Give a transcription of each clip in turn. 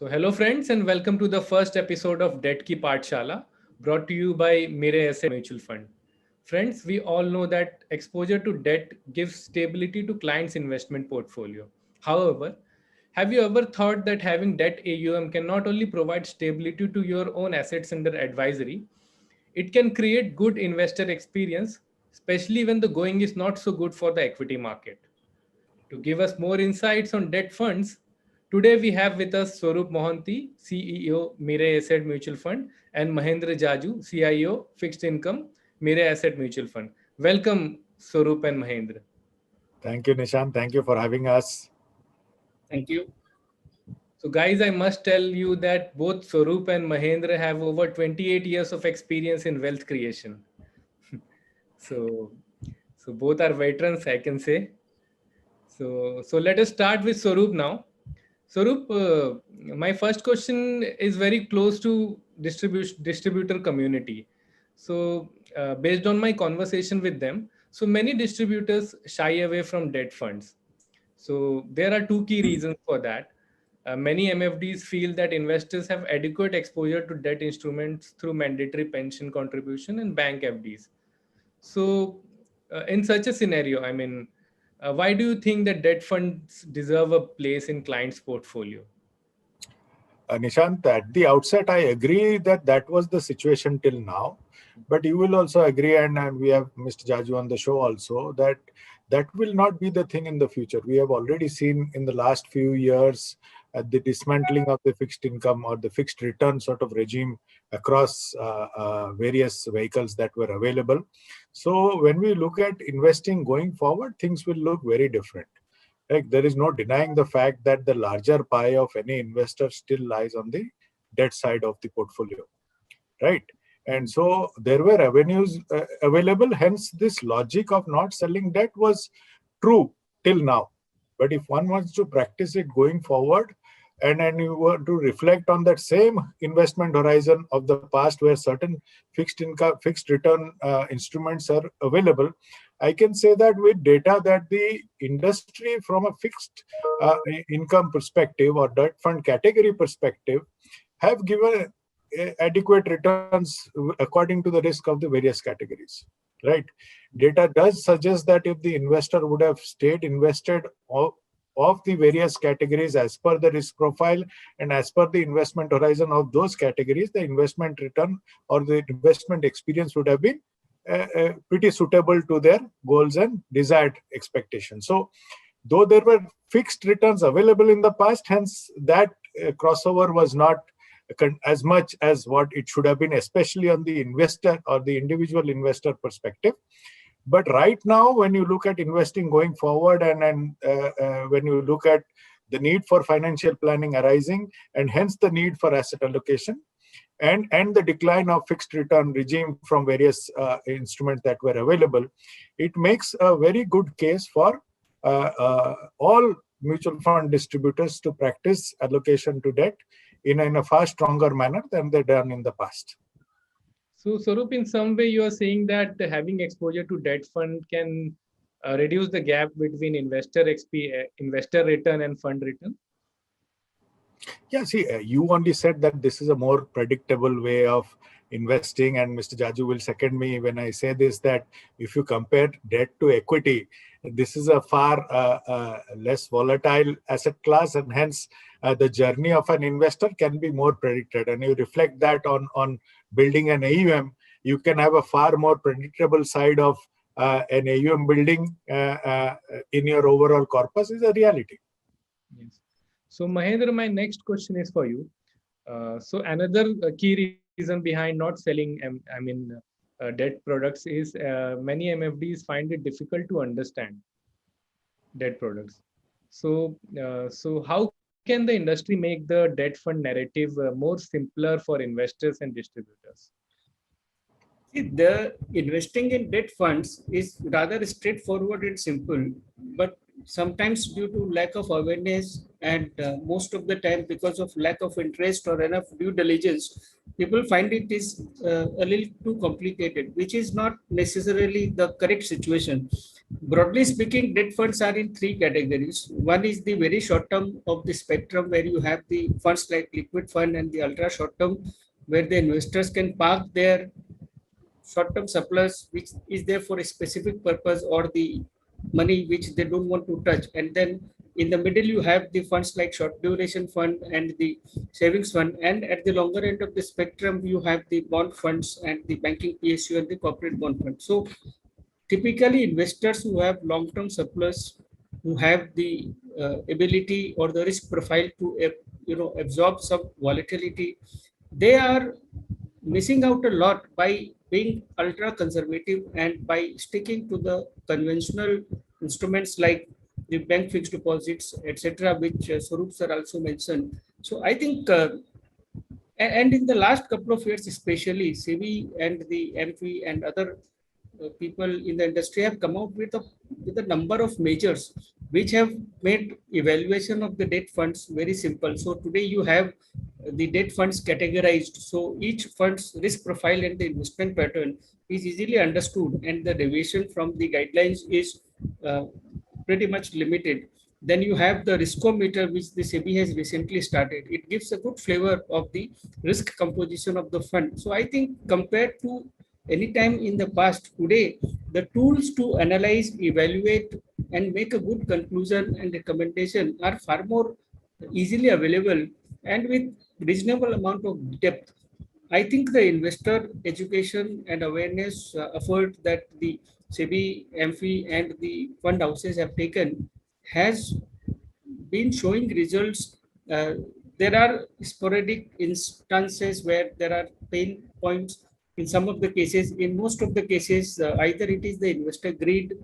Hello friends, and welcome to the first episode of Debt Ki Pathshala, brought to you by Mere Asset Mutual Fund. Friends, we all know that exposure to debt gives stability to clients' investment portfolio. However, have you ever thought that having debt AUM can not only provide stability to your own assets under advisory, it can create good investor experience, especially when the going is not so good for the equity market. To give us more insights on debt funds, today we have with us Swarup Mohanty, CEO, Mirae Asset Mutual Fund, and Mahendra Jaju, CIO, Fixed Income, Mirae Asset Mutual Fund. Welcome, Swarup and Mahendra. Thank you, Nishan. Thank you for having us. Thank you. So, guys, I must tell you that both Swarup and Mahendra have over 28 years of experience in wealth creation. so, so both are veterans, I can say. So let us start with Swarup now. Swarup, my first question is very close to distributor community. Based on my conversation with them, so many distributors shy away from debt funds. So there are two key reasons for that. Many MFDs feel that investors have adequate exposure to debt instruments through mandatory pension contribution and bank FDs. In such a scenario, why do you think that debt funds deserve a place in clients' portfolio? Nishant, at the outset, I agree that that was the situation till now. But you will also agree, and we have Mr. Jaju on the show also, that that will not be the thing in the future. We have already seen in the last few years the dismantling of the fixed income or the fixed return sort of regime across various vehicles that were available. So when we look at investing going forward, things will look very different. Like, there is no denying the fact that the larger pie of any investor still lies on the debt side of the portfolio, right? And so there were avenues available. Hence, this logic of not selling debt was true till now. But if one wants to practice it going forward, and then you were to reflect on that same investment horizon of the past, where certain fixed income, fixed return instruments are available, I can say that with data that the industry from a fixed income perspective or debt fund category perspective have given adequate returns according to the risk of the various categories, right? Data does suggest that if the investor would have stayed invested of the various categories as per the risk profile and as per the investment horizon of those categories, the investment return or the investment experience would have been pretty suitable to their goals and desired expectations. So though there were fixed returns available in the past, hence that crossover was not as much as what it should have been, especially on the investor or the individual investor perspective. But right now, when you look at investing going forward, and when you look at the need for financial planning arising, and hence the need for asset allocation, and the decline of fixed return regime from various instruments that were available, it makes a very good case for all mutual fund distributors to practice allocation to debt in a far stronger manner than they've done in the past. So, Swarup, in some way, you are saying that having exposure to debt fund can reduce the gap between investor return and fund return? Yeah, see, you only said that this is a more predictable way of investing, and Mr. Jaju will second me when I say this, that if you compare debt to equity, this is a far less volatile asset class, and hence the journey of an investor can be more predicted. And you reflect that on building an AUM, you can have a far more predictable side of an AUM building in your overall corpus is a reality. Yes. So, Mahendra, my next question is for you. So, another key reason behind not selling, debt products is many MFDs find it difficult to understand debt products. So how can the industry make the debt fund narrative more simpler for investors and distributors? See, the investing in debt funds is rather straightforward and simple, but sometimes due to lack of awareness and most of the time because of lack of interest or enough due diligence, people find it is a little too complicated, which is not necessarily the correct situation. Broadly speaking, debt funds are in three categories. One is the very short term of the spectrum, where you have the funds like liquid fund, and the ultra short term, where the investors can park their short term surplus, which is there for a specific purpose, or the money which they don't want to touch. And then in the middle, you have the funds like short duration fund and the savings fund. And at the longer end of the spectrum, you have the bond funds and the banking PSU and the corporate bond fund. So typically, investors who have long-term surplus, who have the ability or the risk profile to absorb some volatility, they are missing out a lot by being ultra conservative and by sticking to the conventional instruments like the bank fixed deposits, etc., which Swaroop sir also mentioned. So I think, and in the last couple of years, especially SEBI and the MV and other people in the industry have come out with a number of measures which have made evaluation of the debt funds very simple. So today you have the debt funds categorized. So each fund's risk profile and the investment pattern is easily understood, and the deviation from the guidelines is pretty much limited. Then you have the riskometer, which the SEBI has recently started. It gives a good flavor of the risk composition of the fund. So I think compared to any time in the past, today the tools to analyze, evaluate, and make a good conclusion and recommendation are far more easily available and with reasonable amount of depth. I think the investor education and awareness effort that the SEBI, MFI, and the fund houses have taken has been showing results. There are sporadic instances where there are pain points in some of the cases. In most of the cases, either it is the investor greed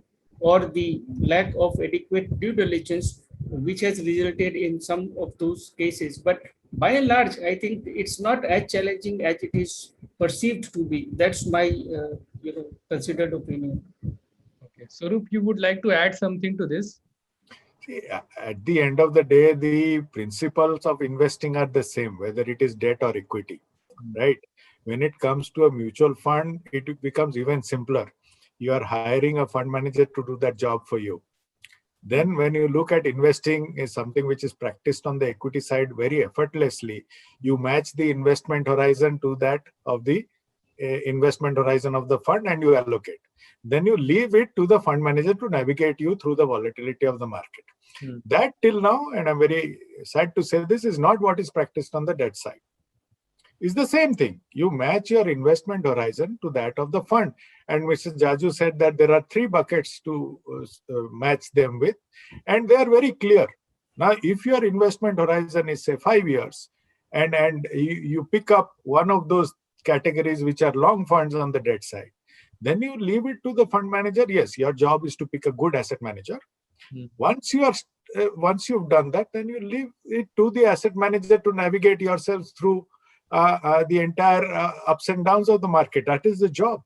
or the lack of adequate due diligence, which has resulted in some of those cases. But by and large, I think it's not as challenging as it is perceived to be. That's my considered opinion. Okay, Swaroop, you would like to add something to this? See, at the end of the day, the principles of investing are the same, whether it is debt or equity, right? When it comes to a mutual fund, it becomes even simpler. You are hiring a fund manager to do that job for you. Then when you look at investing is something which is practiced on the equity side very effortlessly, you match the investment horizon to that of the investment horizon of the fund and you allocate. Then you leave it to the fund manager to navigate you through the volatility of the market. That till now, and I'm very sad to say this, is not what is practiced on the debt side. It's the same thing. You match your investment horizon to that of the fund. And Mr. Jaju said that there are three buckets to match them with, and they are very clear. Now, if your investment horizon is say 5 years, and you pick up one of those categories which are long funds on the debt side, then you leave it to the fund manager. Yes, your job is to pick a good asset manager. Once you've done that, then you leave it to the asset manager to navigate yourselves through the entire ups and downs of the market. That is the job.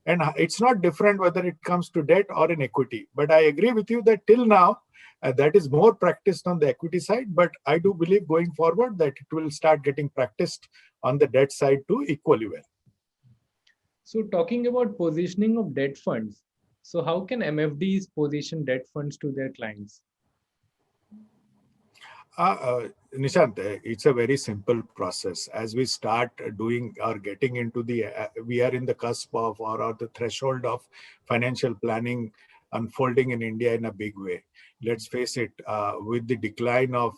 And it's not different whether it comes to debt or in equity. But I agree with you that till now, that is more practiced on the equity side. But I do believe going forward that it will start getting practiced on the debt side too equally well. So talking about positioning of debt funds, so how can MFDs position debt funds to their clients? Nishant, it's a very simple process. As we start doing or getting into we are in the cusp of or the threshold of financial planning unfolding in India in a big way. Let's face it, with the decline of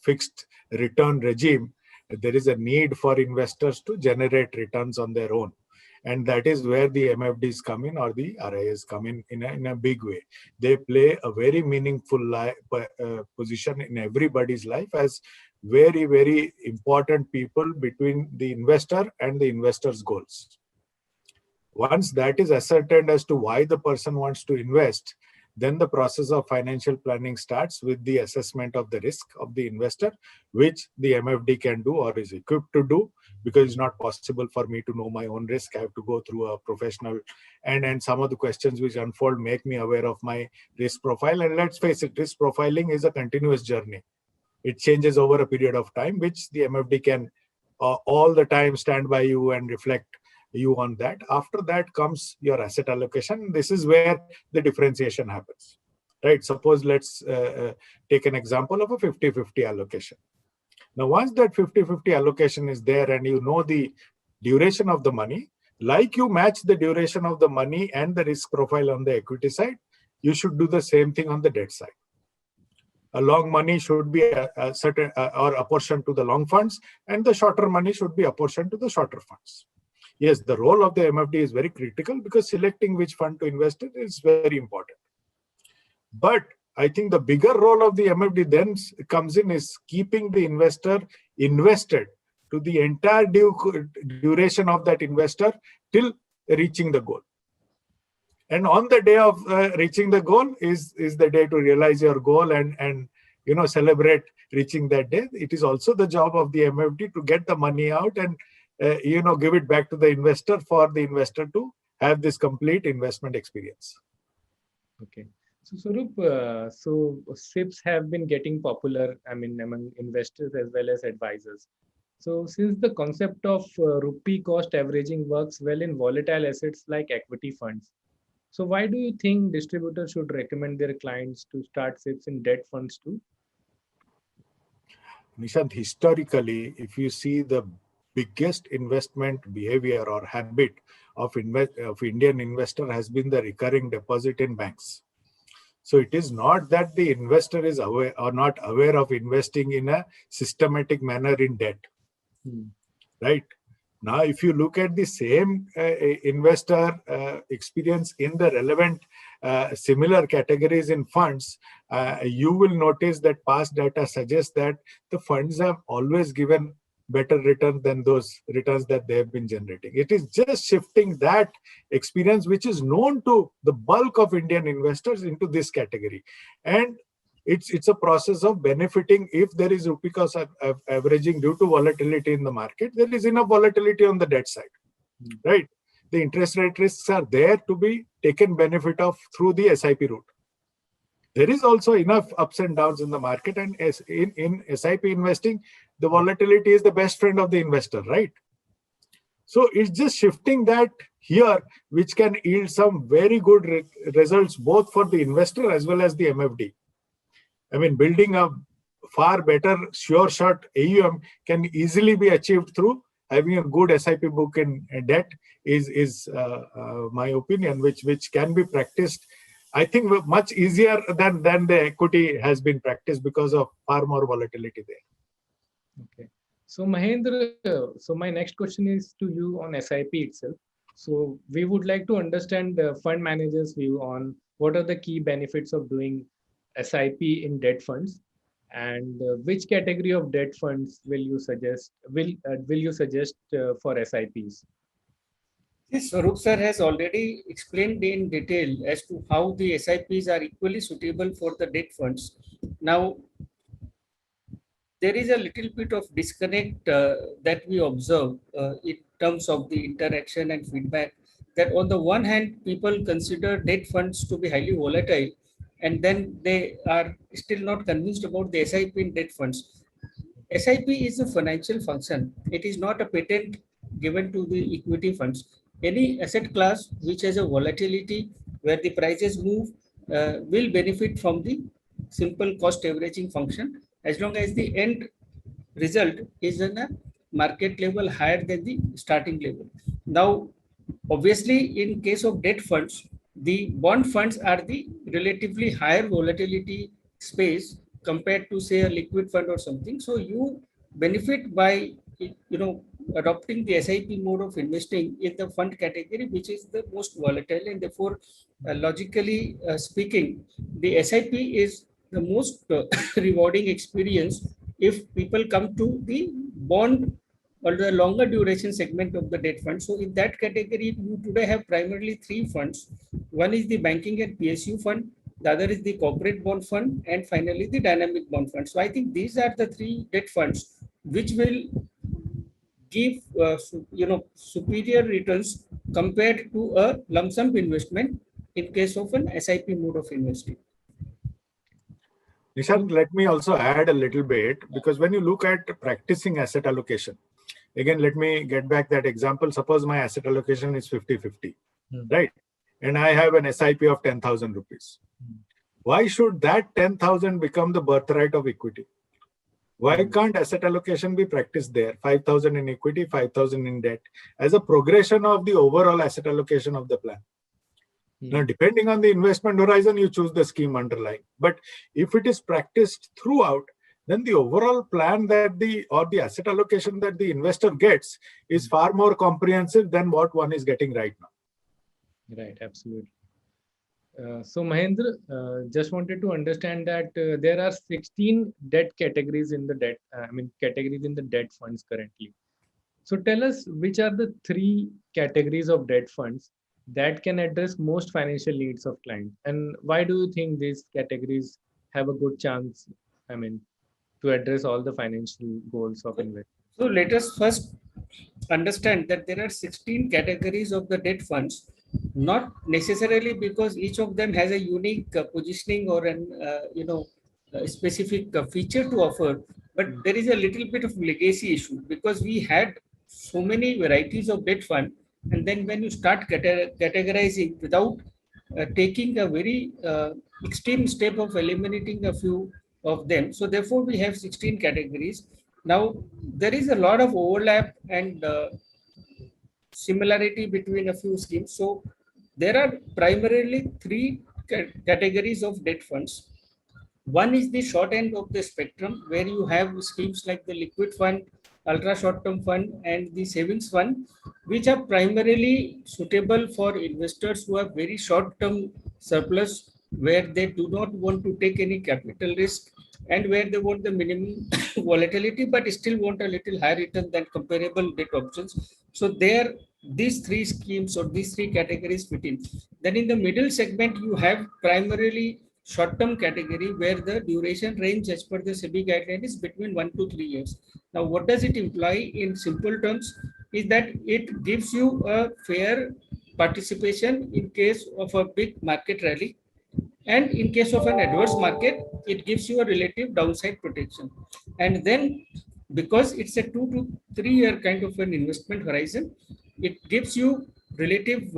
fixed return regime, there is a need for investors to generate returns on their own. And that is where the MFDs come in or the RIAs come in a big way. They play a very meaningful position in everybody's life as very, very important people between the investor and the investor's goals. Once that is ascertained as to why the person wants to invest, then the process of financial planning starts with the assessment of the risk of the investor, which the MFD can do or is equipped to do, because it's not possible for me to know my own risk. I have to go through a professional, and some of the questions which unfold make me aware of my risk profile. And let's face it, risk profiling is a continuous journey. It changes over a period of time, which the MFD can all the time stand by you and reflect you on that. After that comes your asset allocation. This is where the differentiation happens, right? Suppose let's take an example of a 50-50 allocation. Now, once that 50-50 allocation is there and you know the duration of the money, like you match the duration of the money and the risk profile on the equity side, you should do the same thing on the debt side. A long money should be a certain or apportioned to the long funds, and the shorter money should be apportioned to the shorter funds. Yes, the role of the MFD is very critical because selecting which fund to invest in is very important. But I think the bigger role of the MFD then comes in is keeping the investor invested to the entire duration of that investor till reaching the goal. And on the day of reaching the goal is the day to realize your goal and celebrate reaching that day. It is also the job of the MFD to get the money out and give it back to the investor for the investor to have this complete investment experience. Okay. So Swaroop, so SIPs have been getting popular, among investors as well as advisors. So since the concept of rupee cost averaging works well in volatile assets like equity funds, so why do you think distributors should recommend their clients to start SIPs in debt funds too? Nishant, historically, if you see the biggest investment behavior or habit of Indian investor has been the recurring deposit in banks. So it is not that the investor is aware or not aware of investing in a systematic manner in debt, right? Now, if you look at the same investor experience in the relevant similar categories in funds, you will notice that past data suggests that the funds have always given better return than those returns that they have been generating. It is just shifting that experience, which is known to the bulk of Indian investors, into this category. And it's a process of benefiting. If there is rupee cost averaging due to volatility in the market, there is enough volatility on the debt side, right? The interest rate risks are there to be taken benefit of through the SIP route. There is also enough ups and downs in the market, and in SIP investing, the volatility is the best friend of the investor, right? So it's just shifting that here, which can yield some very good results both for the investor as well as the MFD. Building a far better sure shot AUM can easily be achieved through having a good SIP book in debt is my opinion, which can be practiced, I think, much easier than the equity has been practiced because of far more volatility there. Okay. So Mahendra, so my next question is to you on SIP itself. So we would like to understand the fund manager's view on what are the key benefits of doing SIP in debt funds, and which category of debt funds will you suggest for SIPs? Yes, Swaroop sir has already explained in detail as to how the SIPs are equally suitable for the debt funds. Now, there is a little bit of disconnect that we observe in terms of the interaction and feedback, that on the one hand, people consider debt funds to be highly volatile, and then they are still not convinced about the SIP in debt funds. SIP is a financial function. It is not a patent given to the equity funds. Any asset class which has a volatility where the prices move will benefit from the simple cost averaging function, as long as the end result is in a market level higher than the starting level. Now, obviously, in case of debt funds, the bond funds are the relatively higher volatility space compared to, say, a liquid fund or something. So you benefit by adopting the SIP mode of investing in the fund category, which is the most volatile, and therefore, logically speaking, the SIP is the most rewarding experience if people come to the bond or the longer duration segment of the debt fund. So in that category, you today have primarily three funds. One is the banking and PSU fund, the other is the corporate bond fund, and finally the dynamic bond fund. So I think these are the three debt funds which will give superior returns compared to a lump sum investment in case of an SIP mode of investing. Nishant, let me also add a little bit, because when you look at practicing asset allocation, Again, let me get back that example. Suppose my asset allocation is 50-50, right? And I have an SIP of 10,000 rupees. Why should that 10,000 become the birthright of equity? Why can't asset allocation be practiced there? 5,000 in equity, 5,000 in debt, as a progression of the overall asset allocation of the plan. Now, depending on the investment horizon, you choose the scheme underlying. But if it is practiced throughout, then the overall plan that the asset allocation that the investor gets is far more comprehensive than what one is getting right now. Right, absolutely. So Mahendra, just wanted to understand that there are 16 debt categories in the categories in the debt funds currently. So tell us, which are the 3 categories of debt funds that can address most financial needs of clients, and why do you think these categories have a good chance, to address all the financial goals of investors? So let us first understand that there are 16 categories of the debt funds, not necessarily because each of them has a unique positioning or an a specific feature to offer, but there is a little bit of legacy issue because we had so many varieties of debt fund, and then when you start categorizing without taking a very extreme step of eliminating a few of them, so therefore we have 16 categories. Now there is a lot of overlap and similarity between a few schemes. So there are primarily 3 categories of debt funds. One is the short end of the spectrum, where you have schemes like the liquid fund, ultra short term fund, and the savings fund, which are primarily suitable for investors who have very short term surplus, where they do not want to take any capital risk and where they want the minimum volatility but still want a little higher return than comparable debt options. So there, these 3 schemes or these 3 categories fit in. Then in the middle segment, you have primarily short-term category, where the duration range as per the SEBI guideline is between 1 to 3 years. Now, what does it imply in simple terms is that it gives you a fair participation in case of a big market rally, and in case of an adverse market, it gives you a relative downside protection. And then because it's a 2 to 3 year kind of an investment horizon, it gives you relative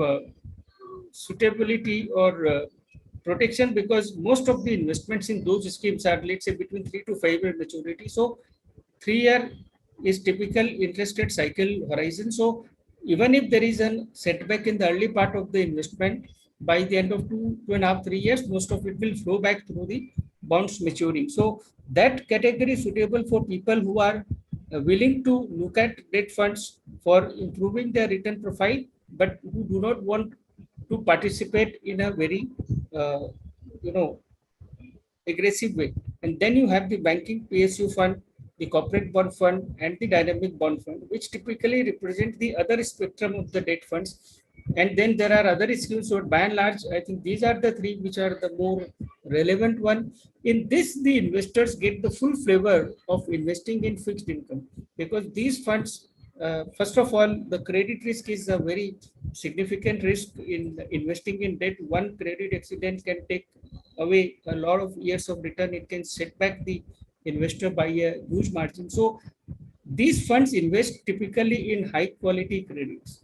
suitability or protection, because most of the investments in those schemes are, let's say, between 3 to 5 year maturity. So 3 year is typical interest rate cycle horizon. So even if there is a setback in the early part of the investment, by the end of 2.5, 3 years, most of it will flow back through the bonds maturing. So that category is suitable for people who are willing to look at debt funds for improving their return profile, but who do not want to participate in a very aggressive way. And then you have the banking PSU fund, the corporate bond fund, and the dynamic bond fund, which typically represent the other spectrum of the debt funds. And then there are other schemes. So by and large, I think these are the 3 which are the more relevant one. In this, the investors get the full flavor of investing in fixed income, because these funds, first of all, the credit risk is a very significant risk in investing in debt. One credit accident can take away a lot of years of return. It can set back the investor by a huge margin. So these funds invest typically in high quality credits.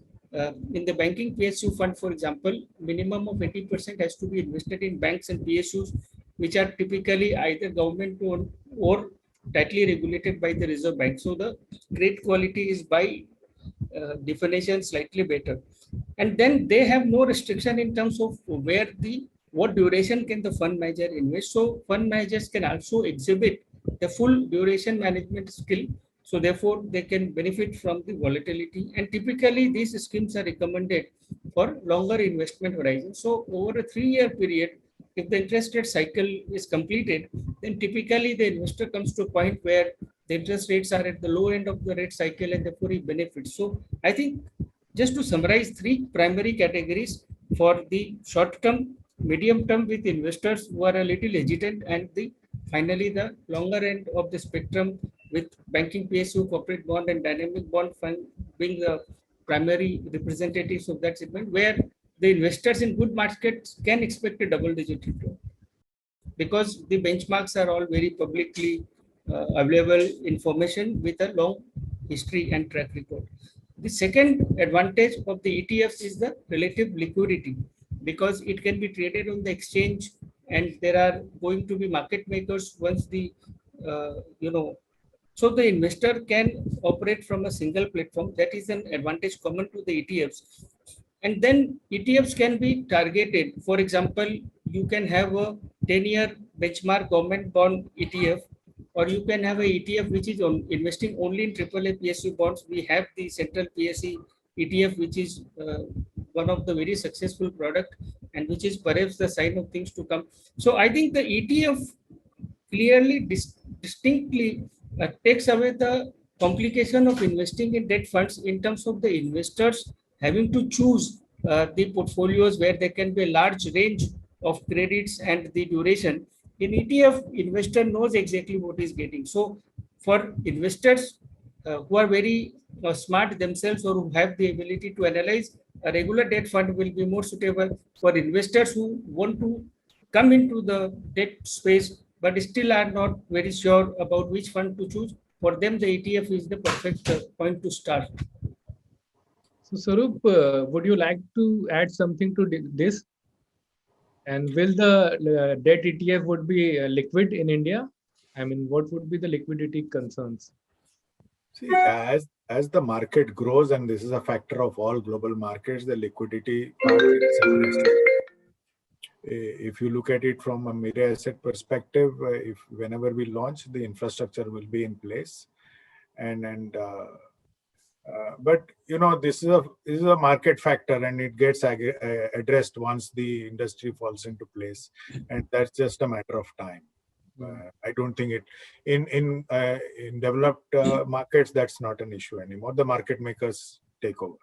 In the banking PSU fund, for example, minimum of 80% has to be invested in banks and PSUs, which are typically either government owned or tightly regulated by the Reserve Bank. So the credit quality is by definition slightly better. And then they have no restriction in terms of what duration can the fund manager invest. So fund managers can also exhibit the full duration management skill. So therefore, they can benefit from the volatility. And typically, these schemes are recommended for longer investment horizon. So over a 3-year period, if the interest rate cycle is completed, then typically the investor comes to a point where the interest rates are at the low end of the rate cycle, and therefore he benefits. So I think, just to summarize, 3 primary categories for the short term, medium term with investors who are a little hesitant, and finally the longer end of the spectrum with banking PSU, corporate bond, and dynamic bond fund being the primary representatives of that segment, where the investors in good markets can expect a double-digit return, because the benchmarks are all very publicly available information with a long history and track record. The second advantage of the ETFs is the relative liquidity, because it can be traded on the exchange, and there are going to be market makers once the so the investor can operate from a single platform. That is an advantage common to the ETFs. And then ETFs can be targeted. For example, you can have a 10-year benchmark government bond ETF, or you can have a ETF which is investing only in AAA PSU bonds. We have the Central PSE ETF, which is one of the very successful product, and which is perhaps the sign of things to come. So I think the ETF clearly, distinctly takes away the complication of investing in debt funds in terms of the investors having to choose the portfolios where there can be a large range of credits and the duration. In ETF, investor knows exactly what he's getting. So for investors who are very smart themselves, or who have the ability to analyze, a regular debt fund will be more suitable. For investors who want to come into the debt space but still are not very sure about which fund to choose, for them the ETF is the perfect point to start. So Sarup, would you like to add something to this? And will the debt ETF would be liquid in India? I mean, what would be the liquidity concerns? See, as the market grows, and this is a factor of all global markets, the liquidity part gets addressed. If you look at it from a Mirae Asset perspective, if whenever we launch, the infrastructure will be in place, but this is a market factor, and it gets addressed once the industry falls into place, and that's just a matter of time. I don't think it in developed markets, that's not an issue anymore. The market makers take over.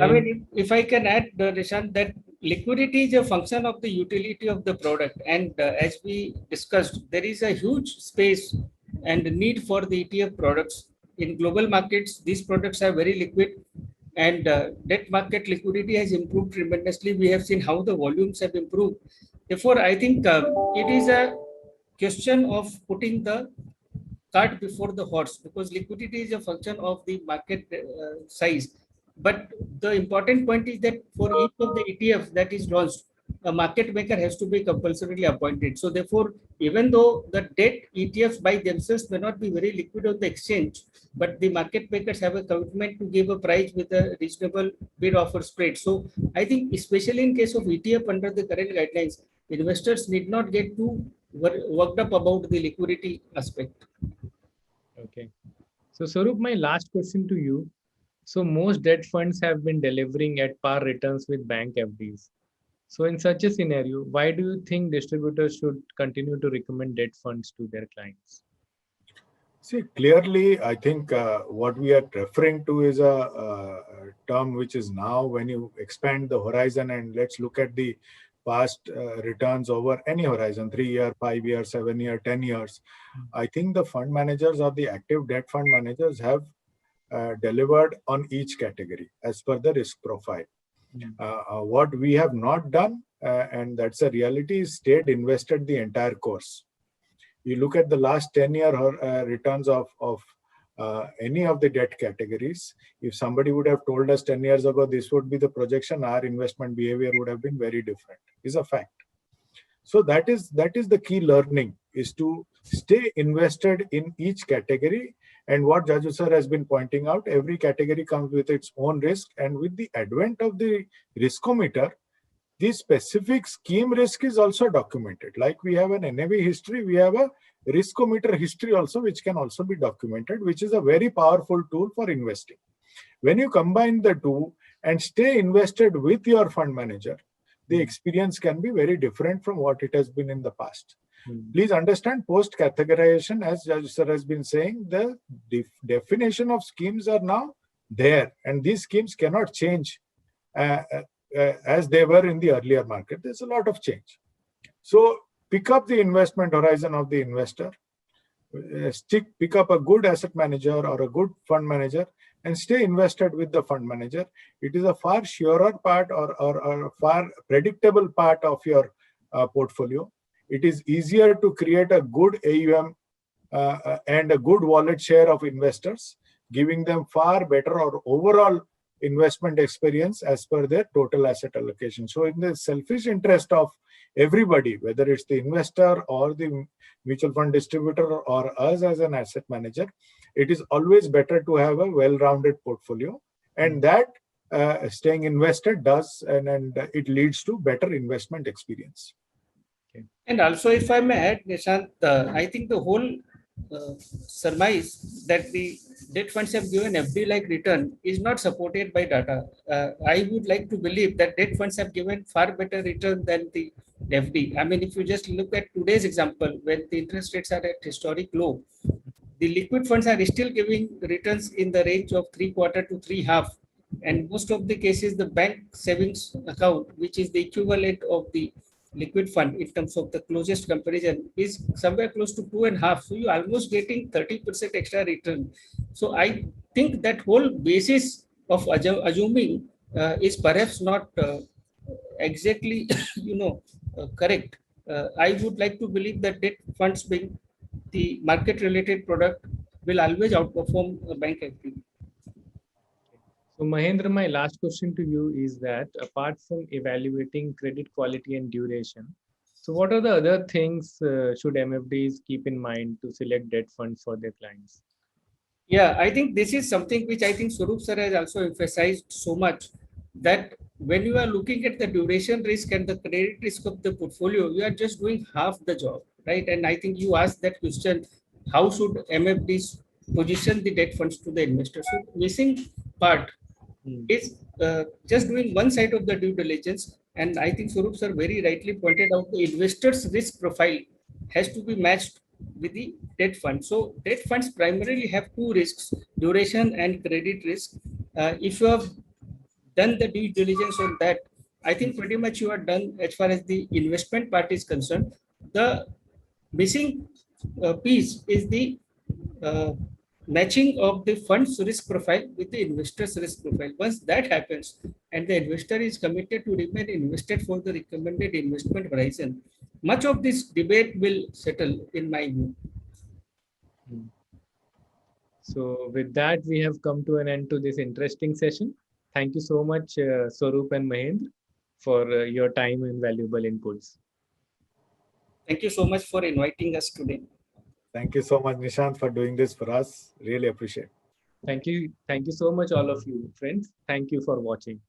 I mean, if I can add, Nishant, that liquidity is a function of the utility of the product. And as we discussed, there is a huge space and need for the ETF products. In global markets, these products are very liquid, and debt market liquidity has improved tremendously. We have seen how the volumes have improved. Therefore, I think it is a question of putting the cart before the horse, because liquidity is a function of the market size. But the important point is that for each of the ETFs that is launched, a market maker has to be compulsorily appointed. So therefore, even though the debt ETFs by themselves may not be very liquid on the exchange, but the market makers have a commitment to give a price with a reasonable bid offer spread. So I think especially in case of ETF under the current guidelines, investors need not get too worked up about the liquidity aspect. Okay. So Sarup, my last question to you. So most debt funds have been delivering at par returns with bank FDs. So in such a scenario, why do you think distributors should continue to recommend debt funds to their clients? See, clearly, I think what we are referring to is a term which is now, when you expand the horizon, and let's look at the past returns over any horizon, 3-year, 5-year, 7-year, 10 years. I think the fund managers or the active debt fund managers have delivered on each category as per the risk profile. What we have not done, and that's a reality, is stayed invested the entire course. You look at the last 10-year returns of any of the debt categories. If somebody would have told us 10 years ago this would be the projection, our investment behavior would have been very different. Is a fact. So that is the key learning, is to stay invested in each category. And what Jaju sir has been pointing out, every category comes with its own risk, and with the advent of the riskometer, the specific scheme risk is also documented. Like we have an NAV history, we have a riskometer history also, which can also be documented, which is a very powerful tool for investing. When you combine the two and stay invested with your fund manager, the experience can be very different from what it has been in the past. Please understand, post categorization, as Jaju sir has been saying, the definition of schemes are now there, and these schemes cannot change as they were in the earlier market. There's a lot of change. So pick up the investment horizon of the investor, pick up a good asset manager or a good fund manager, and stay invested with the fund manager. It is a far surer part or a far predictable part of your portfolio. It is easier to create a good AUM and a good wallet share of investors, giving them far better or overall investment experience as per their total asset allocation. So in the selfish interest of everybody, whether it's the investor or the mutual fund distributor or us as an asset manager, it is always better to have a well-rounded portfolio, and that staying invested does, and it leads to better investment experience. And also, if I may add, Nishant, I think the whole surmise that the debt funds have given FD-like return is not supported by data. I would like to believe that debt funds have given far better return than the FD. I mean, if you just look at today's example, when the interest rates are at historic low, the liquid funds are still giving returns in the range of 3/4 to 3/2. And most of the cases, the bank savings account, which is the equivalent of the liquid fund in terms of the closest comparison, is somewhere close to 2.5. So you're almost getting 30% extra return. So I think that whole basis of assuming is perhaps not exactly, correct. I would like to believe that debt funds being the market-related product will always outperform a bank activity. So Mahendra, my last question to you is that apart from evaluating credit quality and duration, so what are the other things should MFDs keep in mind to select debt funds for their clients? Yeah, I think this is something which I think Swaroop sir has also emphasized so much, that when you are looking at the duration risk and the credit risk of the portfolio, you are just doing half the job, right? And I think you asked that question, how should MFDs position the debt funds to the investor? So missing part is just doing one side of the due diligence. And I think Swaroop sir very rightly pointed out, the investor's risk profile has to be matched with the debt fund. So debt funds primarily have two risks, duration and credit risk. If you have done the due diligence on that, I think pretty much you are done as far as the investment part is concerned. The missing piece is the matching of the fund's risk profile with the investor's risk profile. Once that happens and the investor is committed to remain invested for the recommended investment horizon, much of this debate will settle, in my view. So with that, we have come to an end to this interesting session. Thank you so much, Swaroop and Mahendra, for your time and valuable inputs. Thank you so much for inviting us today. Thank you so much, Nishant, for doing this for us. Really appreciate it. Thank you. Thank you so much, all of you, friends. Thank you for watching.